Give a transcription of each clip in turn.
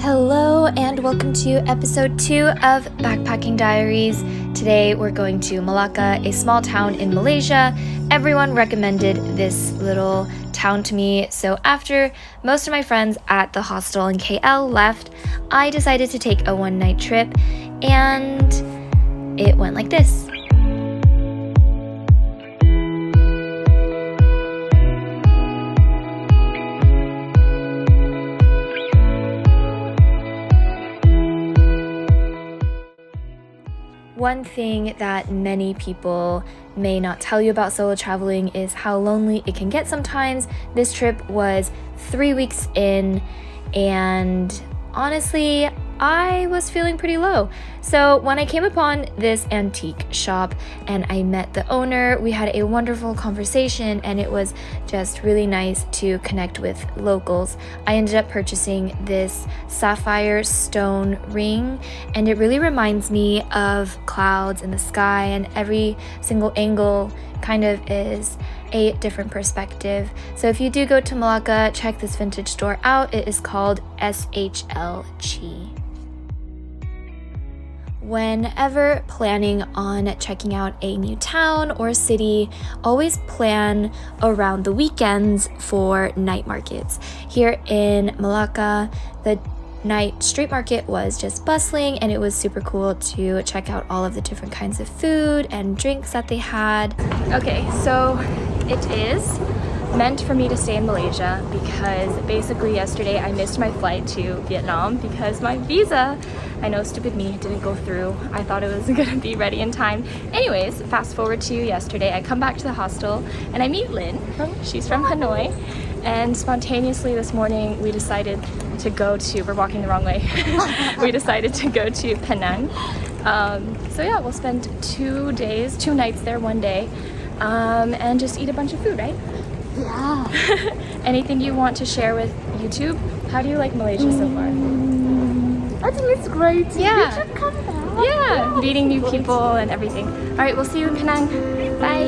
Hello and welcome to episode 2 of Backpacking Diaries. Today we're going to Malacca, a small town in Malaysia. Everyone recommended this little town to me, so after most of my friends at the hostel in KL left, I decided to take a one-night trip, and it went like this. One thing that many people may not tell you about solo traveling is how lonely it can get sometimes. This trip was 3 weeks in, and honestly, I was feeling pretty low. So when I came upon this antique shop and I met the owner, we had a wonderful conversation, and it was just really nice to connect with locals. I ended up purchasing this sapphire stone ring, and it really reminds me of clouds in the sky, and every single angle kind of is a different perspective. So if you do go to Malacca, check this vintage store out. It is called SHLG. Whenever planning on checking out a new town or city, always plan around the weekends for night markets. Here in Malacca, the night street market was just bustling, and it was super cool to check out all of the different kinds of food and drinks that they had. Okay, so it is meant for me to stay in Malaysia because basically yesterday I missed my flight to Vietnam because my visa, I know, stupid me, didn't go through. I thought it was gonna be ready in time. Anyways, fast forward to yesterday, I come back to the hostel and I meet Linh. She's from Hanoi, and spontaneously this morning we decided to go to, we're walking the wrong way, we decided to go to Penang. So yeah, we'll spend 2 days, 2 nights there, 1 day, and just eat a bunch of food, right? Yeah. Anything you want to share with YouTube? How do you like Malaysia so far? I think it's great. Yeah. You should come back. Yeah, meeting new people and everything. All right, we'll see you in Penang. Bye.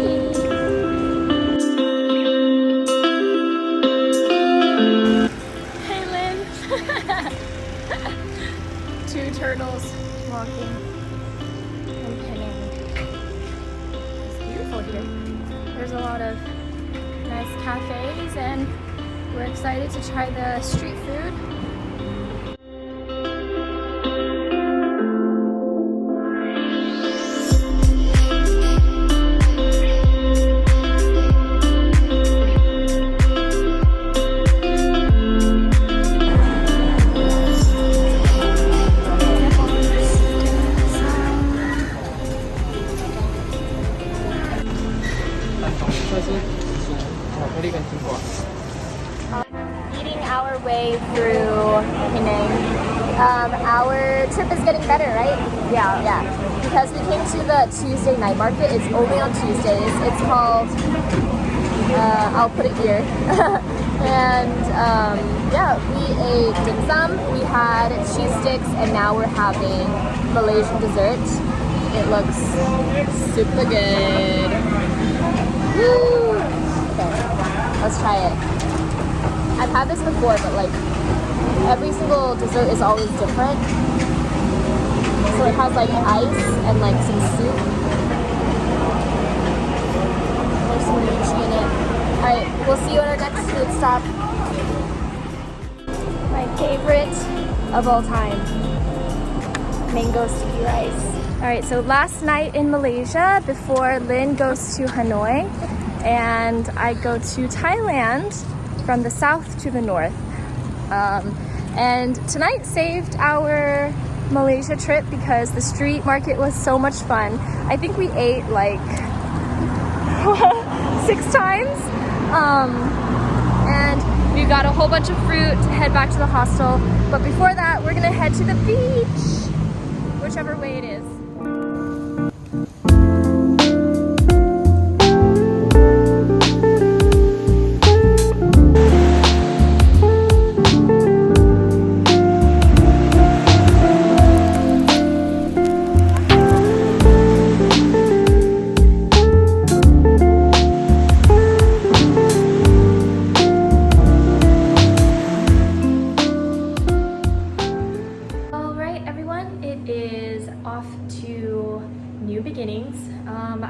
Hey, Linh. 2 turtles walking in Penang. It's beautiful here. There's a lot of nice cafes, and we're excited to try the street food. Eating our way through Hanoi. Our trip is getting better, right? Yeah. Because we came to the Tuesday night market. It's only on Tuesdays. It's called, I'll put it here. And yeah, we ate dim sum, we had cheese sticks, and now we're having Malaysian dessert. It looks super good. Woo! Okay, let's try it. I've had this before, but like every single dessert is always different. So it has like ice and like some soup. There's some lychee in it. Alright, we'll see you at our next food stop. My favorite of all time, mango sticky rice. Alright, so last night in Malaysia before Linh goes to Hanoi, and I go to Thailand from the south to the north. And tonight saved our Malaysia trip because the street market was so much fun. I think we ate like 6 times. And we got a whole bunch of fruit to head back to the hostel. But before that, we're gonna head to the beach, whichever way it is.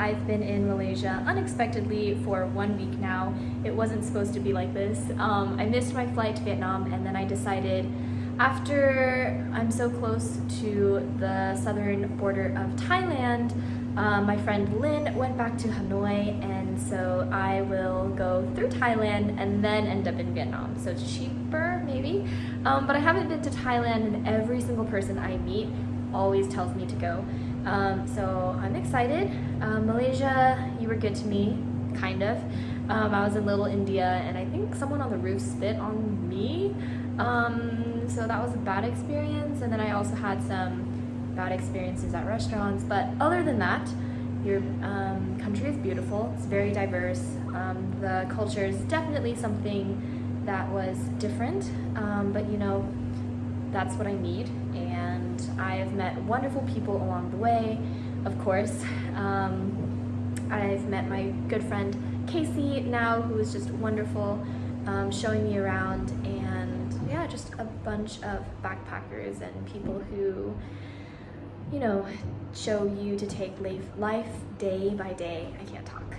I've been in Malaysia unexpectedly for 1 week now. It wasn't supposed to be like this. I missed my flight to Vietnam, and then I decided, after I'm so close to the southern border of Thailand, my friend Linh went back to Hanoi, and so I will go through Thailand and then end up in Vietnam. So it's cheaper, maybe. But I haven't been to Thailand, and every single person I meet always tells me to go. So I'm excited. Malaysia, you were good to me, kind of. I was in Little India, and I think someone on the roof spit on me. So that was a bad experience, and then I also had some bad experiences at restaurants. But other than that, your country is beautiful. It's very diverse. The culture is definitely something that was different, but you know, that's what I need. And I have met wonderful people along the way, of course. I've met my good friend Casey now, who is just wonderful, showing me around, and yeah, just a bunch of backpackers and people who, you know, show you to take life day by day. I can't talk.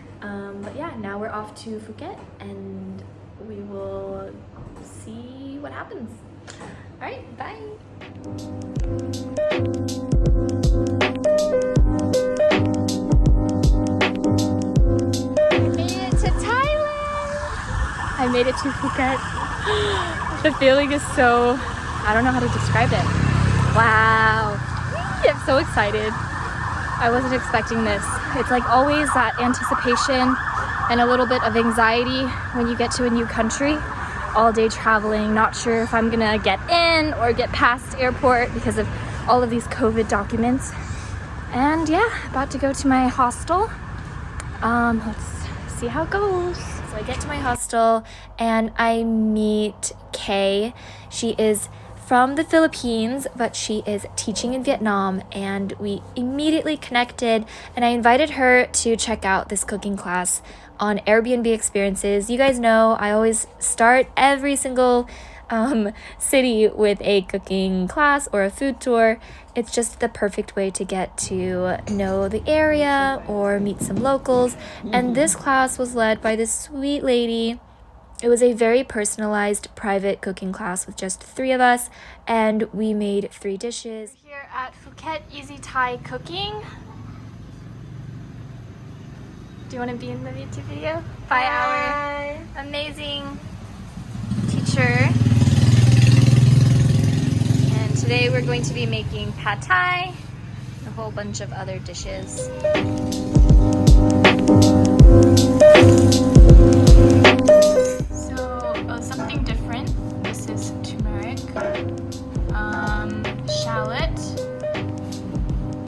But yeah, now we're off to Phuket, and we will see what happens. All right, bye. I made it to Phuket. The feeling is so, I don't know how to describe it. Wow. I'm so excited. I wasn't expecting this. It's like always that anticipation and a little bit of anxiety when you get to a new country. All day traveling, not sure if I'm gonna get in or get past airport because of all of these COVID documents. And yeah, about to go to my hostel. Let's see how it goes. So I get to my hostel and I meet Kay. She is from the Philippines, but she is teaching in Vietnam, and we immediately connected, and I invited her to check out this cooking class on Airbnb Experiences. You guys know I always start every single city with a cooking class or a food tour. It's just the perfect way to get to know the area or meet some locals. And this class was led by this sweet lady. It was a very personalized private cooking class with just 3 of us, and we made 3 dishes. We're here at Phuket Easy Thai Cooking. Do you want to be in the YouTube video? By our amazing teacher. And today we're going to be making pad thai, a whole bunch of other dishes. Something different. This is turmeric, shallot,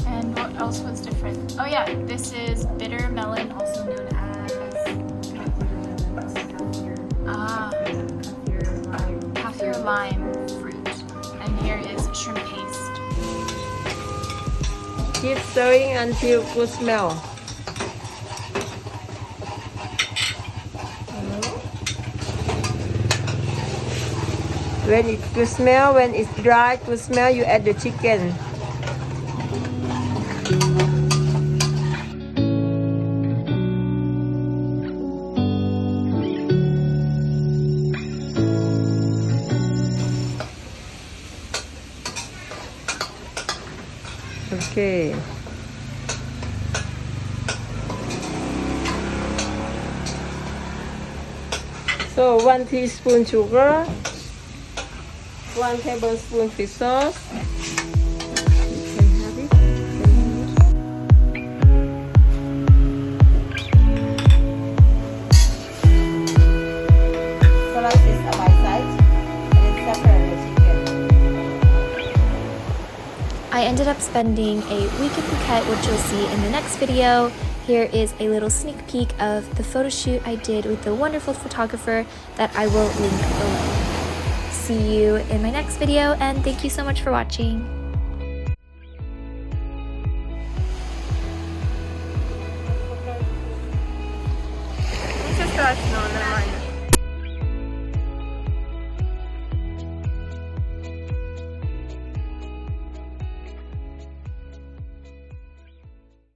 and what else was different? Oh yeah, this is bitter melon, also known as kaffir lime fruit, and here is shrimp paste. Keep stirring until good smell. When it's good smell, when it's dry, good smell, you add the chicken. Okay. So 1 teaspoon sugar. 1 tablespoon fish sauce. You can have it. Slice this on my side and separate the chicken. I ended up spending a week in Phuket, which you'll see in the next video. Here is a little sneak peek of the photo shoot I did with the wonderful photographer that I will link below. See you in my next video, and thank you so much for watching. Muchas gracias.